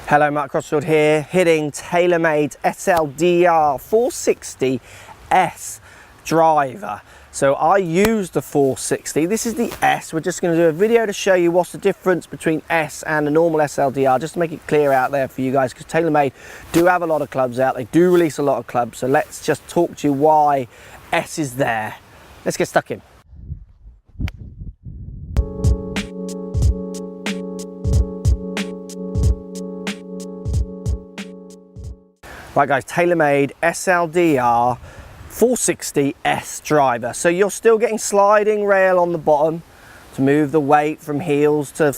Hello, Mark Crossfield here, hitting TaylorMade SLDR 460S driver. So I use the 460, this is the S. We're just going to do a video to show you what's the difference between S and a normal SLDR, just to make it clear out there for you guys, because TaylorMade do have a lot of clubs out, they do release a lot of clubs, so let's just talk to you why S is there. Let's get stuck in. Right guys, TaylorMade SLDR 460S driver. So you're still getting sliding rail on the bottom to move the weight from heels to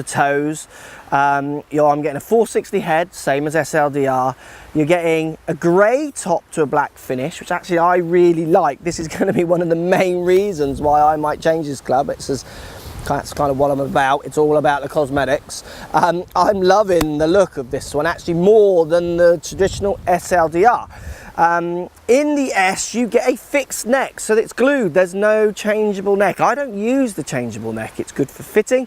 toes. I'm getting a 460 head, same as SLDR. You're getting a grey top to a black finish, which actually I really like. This is going to be one of the main reasons why I might change this club. That's kind of what I'm about. It's all about the cosmetics. I'm loving the look of this one, actually more than the traditional SLDR. In the S, you get a fixed neck, so it's glued. There's no changeable neck. I don't use the changeable neck. It's good for fitting.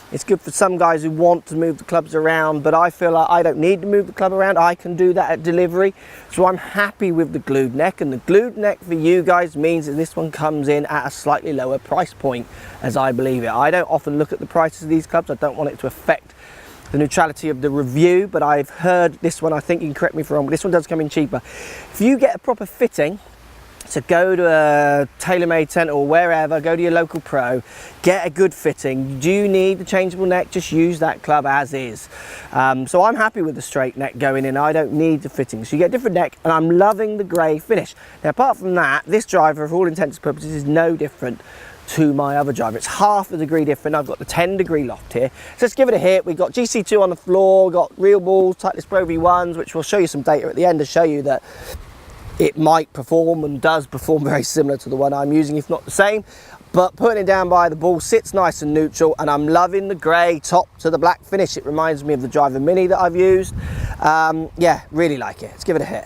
It's good for some guys who want to move the clubs around, but I feel like I don't need to move the club around. I can do that at delivery. So I'm happy with the glued neck, and the glued neck for you guys means that this one comes in at a slightly lower price point, as I believe it. I don't often look at the prices of these clubs. I don't want it to affect the neutrality of the review, but I've heard this one, I think you can correct me if I'm wrong, but this one does come in cheaper. If you get a proper fitting, so go to a TaylorMade centre or wherever, go to your local pro, get a good fitting. Do you need the changeable neck? Just use that club as is. So I'm happy with the straight neck going in. I don't need the fitting. So you get a different neck, and I'm loving the grey finish. Now apart from that, this driver, for all intents and purposes, is no different to my other driver. It's half a degree different. I've got the 10-degree loft here. So let's give it a hit. We've got GC2 on the floor, we've got real balls, Titleist Pro V1s, which will show you some data at the end to show you that it might perform and does perform very similar to the one I'm using, if not the same. But putting it down by the ball sits nice and neutral, and I'm loving the grey top to the black finish. It reminds me of the Driver Mini that I've used. Yeah, really like it. Let's give it a hit.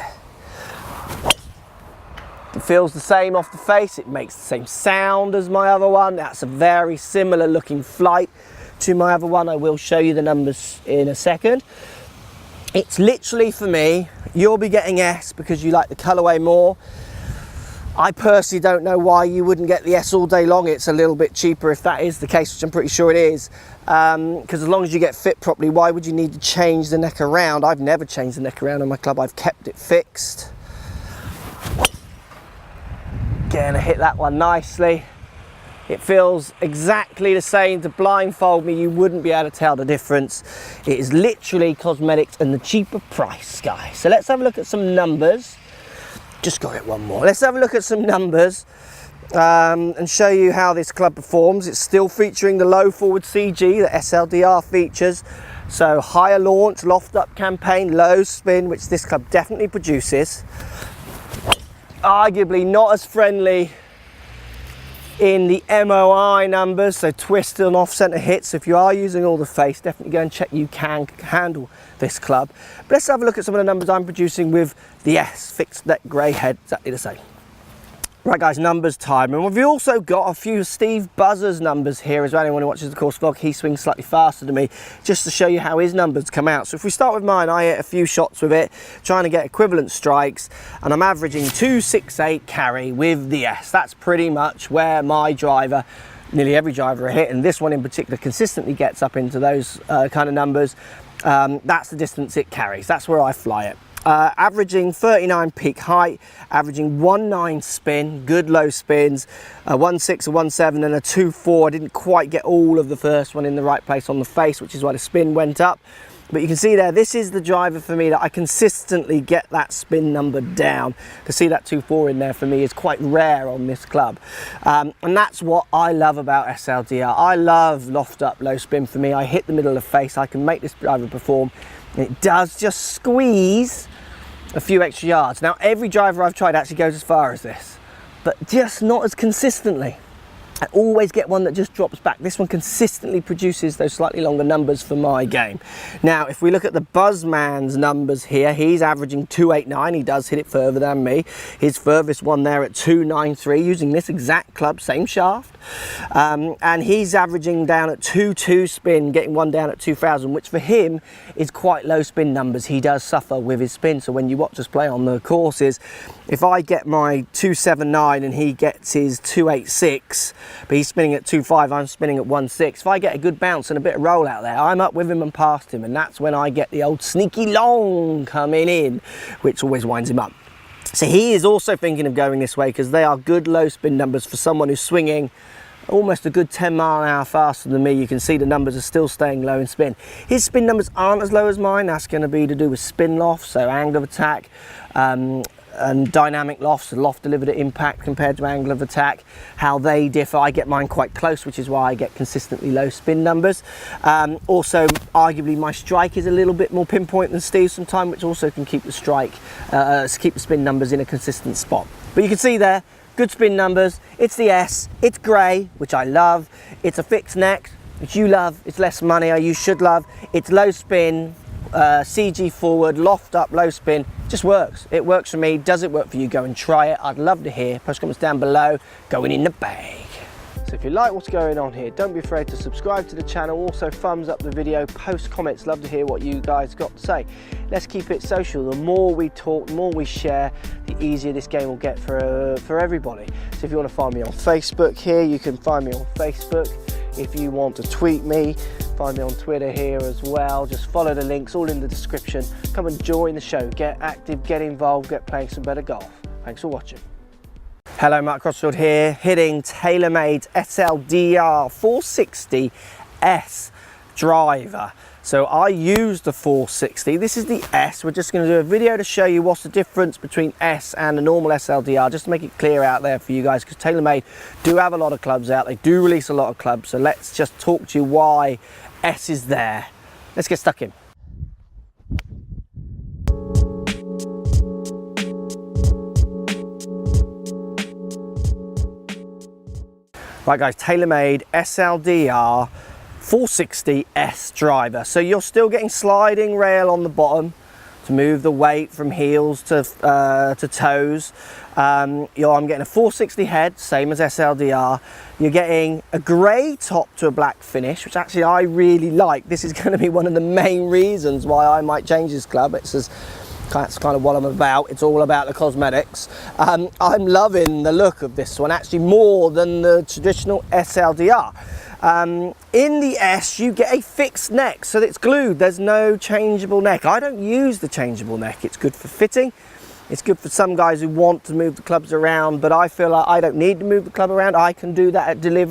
It feels the same off the face. It makes the same sound as my other one. That's a very similar looking flight to my other one. I will show you the numbers in a second. It's literally, for me, you'll be getting S because you like the colourway more. I personally don't know why you wouldn't get the S all day long. It's a little bit cheaper if that is the case, which I'm pretty sure it is. Because as long as you get fit properly, why would you need to change the neck around? I've never changed the neck around on my club. I've kept it fixed. Getting to hit that one nicely. It feels exactly the same. To blindfold me, you wouldn't be able to tell the difference. It is literally cosmetics and the cheaper price, guys. So let's have a look at some numbers. Just got it one more. Let's have a look at some numbers and show you how this club performs. It's still featuring the low forward CG that SLDR features. So higher launch, loft up campaign, low spin, which this club definitely produces. Arguably not as friendly in the MOI numbers, so twist and off-center hits. So if you are using all the face, definitely go and check you can handle this club. But let's have a look at some of the numbers I'm producing with the S fixed neck grey head, exactly the same. Right guys, numbers time. And we've also got a few Steve Buzzer's numbers here as well. Anyone who watches the course vlog, he swings slightly faster than me, just to show you how his numbers come out. So if we start with mine, I hit a few shots with it, trying to get equivalent strikes, and I'm averaging 268 carry with the S. That's pretty much where my driver, nearly every driver I hit, and this one in particular consistently gets up into those kind of numbers. That's the distance it carries. That's where I fly it. Averaging 39 peak height, averaging 1.9 spin, good low spins, a 1.6, a 1.7 and a 2.4. I didn't quite get all of the first one in the right place on the face, which is why the spin went up. But you can see there, this is the driver for me that I consistently get that spin number down. To see that 2.4 in there for me is quite rare on this club. And that's what I love about SLDR. I love loft up, low spin for me. I hit the middle of the face, I can make this driver perform. It does just squeeze a few extra yards. Now every driver I've tried actually goes as far as this, but just not as consistently. I always get one that just drops back. This one consistently produces those slightly longer numbers for my game. Now, if we look at the Buzzman's numbers here, he's averaging 289. He does hit it further than me. His furthest one there at 293, using this exact club, same shaft. And he's averaging down at 2.2 spin, getting one down at 2,000, which for him is quite low spin numbers. He does suffer with his spin. So when you watch us play on the courses, if I get my 279 and he gets his 286, but he's spinning at 2.5, I'm spinning at 1.6. If I get a good bounce and a bit of roll out there, I'm up with him and past him, and that's when I get the old sneaky long coming in, which always winds him up. So he is also thinking of going this way because they are good low spin numbers for someone who's swinging almost a good 10 mile an hour faster than me. You can see the numbers are still staying low in spin. His spin numbers aren't as low as mine. That's going to be to do with spin loft, so angle of attack, and dynamic lofts, loft delivered at impact compared to angle of attack, how they differ. I get mine quite close, which is why I get consistently low spin numbers. Also, arguably my strike is a little bit more pinpoint than Steve's sometimes, which also can keep the strike, keep the spin numbers in a consistent spot. But you can see there, good spin numbers. It's the S, it's grey, which I love. It's a fixed neck, which you love. It's less money, you should love. It's low spin, CG forward, loft up, low spin. Just works. It works for me. Does it work for you? Go and try it. I'd love to hear. Post comments down below. Going in the bag. So if you like what's going on here, don't be afraid to subscribe to the channel. Also thumbs up the video, post comments. Love to hear what you guys got to say. Let's keep it social. The more we talk, the more we share, the easier this game will get for everybody. So if you want to find me on Facebook here, you can find me on Facebook. If you want to tweet me, find me on Twitter here as well. Just follow the links, all in the description. Come and join the show. Get active, get involved, get playing some better golf. Thanks for watching. Hello, Mark Crossfield here, hitting TaylorMade SLDR 460S driver. So I use the 460. This is the S. We're just going to do a video to show you what's the difference between S and a normal SLDR, just to make it clear out there for you guys, because TaylorMade do have a lot of clubs out. They do release a lot of clubs. So let's just talk to you why S is there. Let's get stuck in. Right guys, TaylorMade SLDR 460S driver. So you're still getting sliding rail on the bottom to move the weight from heels to toes. I'm getting a 460 head, same as SLDR. You're getting a grey top to a black finish, which actually I really like. This is going to be one of the main reasons why I might change this club. That's kind of what I'm about. It's all about the cosmetics. I'm loving the look of this one, actually more than the traditional SLDR. In the S, you get a fixed neck, so it's glued. There's no changeable neck. I don't use the changeable neck. It's good for fitting. It's good for some guys who want to move the clubs around, but I feel like I don't need to move the club around. I can do that at delivery.